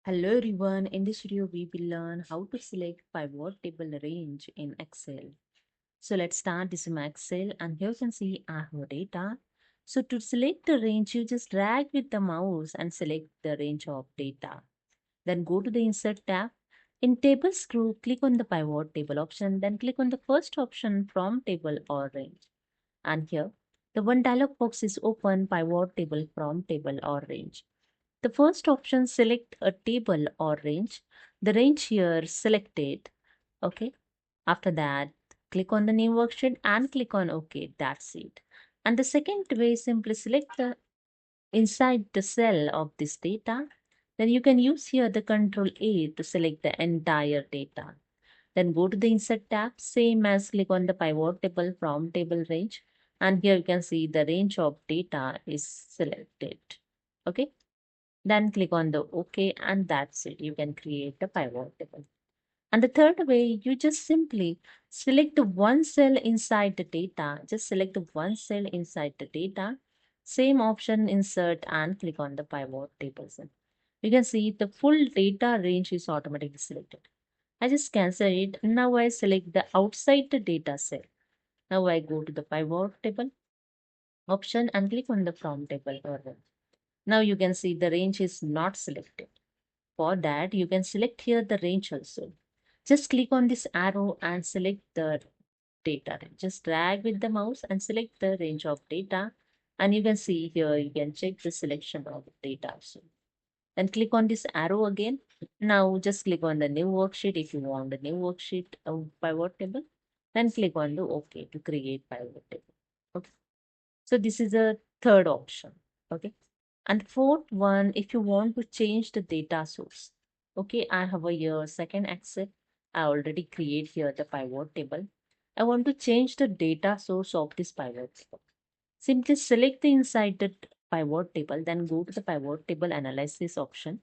Hello everyone, in this video we will learn how to select pivot table range in Excel. So let's start this in Excel and here you can see I have data. So to select the range, you just drag with the mouse and select the range of data. Then go to the Insert tab. In Tables group, click on the pivot table option, then click on the first option from table or range. And here, the one dialog box is open, pivot table from table or range. The first option, select a table or range. The range here selected. Okay. After that, click on the new worksheet and click on OK. That's it. And the second way, simply select the inside the cell of this data. Then you can use here the Control A to select the entire data. Then go to the Insert tab, same as click on the pivot table from table range. And here you can see the range of data is selected. Okay. Then click on the OK and that's it. You can create a pivot table. And the third way, you just simply select the one cell inside the data. Just select the one cell inside the data. Same option, insert and click on the pivot table cell. You can see the full data range is automatically selected. I just cancel it. Now I select the outside the data cell. Now I go to the pivot table option and click on the from table or range. Now you can see the range is not selected. For that, you can select here the range also. Just click on this arrow and select the data. Just drag with the mouse and select the range of data. And you can see here, you can check the selection of data also. Then click on this arrow again. Now just click on the new worksheet if you want the new worksheet pivot table. Then click on the OK to create pivot table. Okay. So this is the third option. Okay. And fourth one, if you want to change the data source. Okay, I have a here second Excel. I already create here the pivot table. I want to change the data source of this pivot table. Simply select the inside the pivot table, then go to the pivot table analysis option.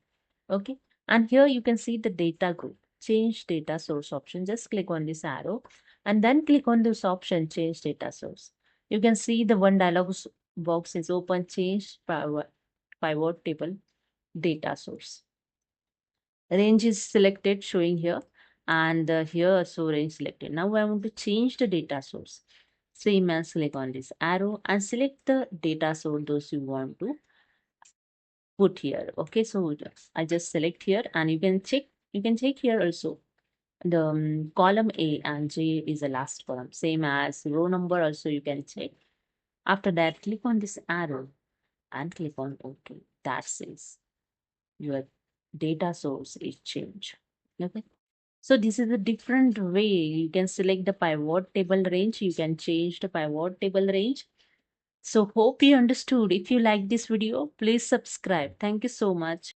Okay, and here you can see the data group. Change data source option. Just click on this arrow and then click on this option, change data source. You can see the one dialog box is open, change pivot table data source. Range is selected showing here and here also range selected. Now I want to change the data source. Same as click on this arrow and select the data source those you want to put here. Okay, so I just select here and you can check here also the column A and J is the last column, same as row number also you can check. After that, click on this arrow and click on OK. That says your data source is changed. Okay. So this is a different way. You can select the pivot table range. You can change the pivot table range. So hope you understood. If you like this video, please subscribe. Thank you so much.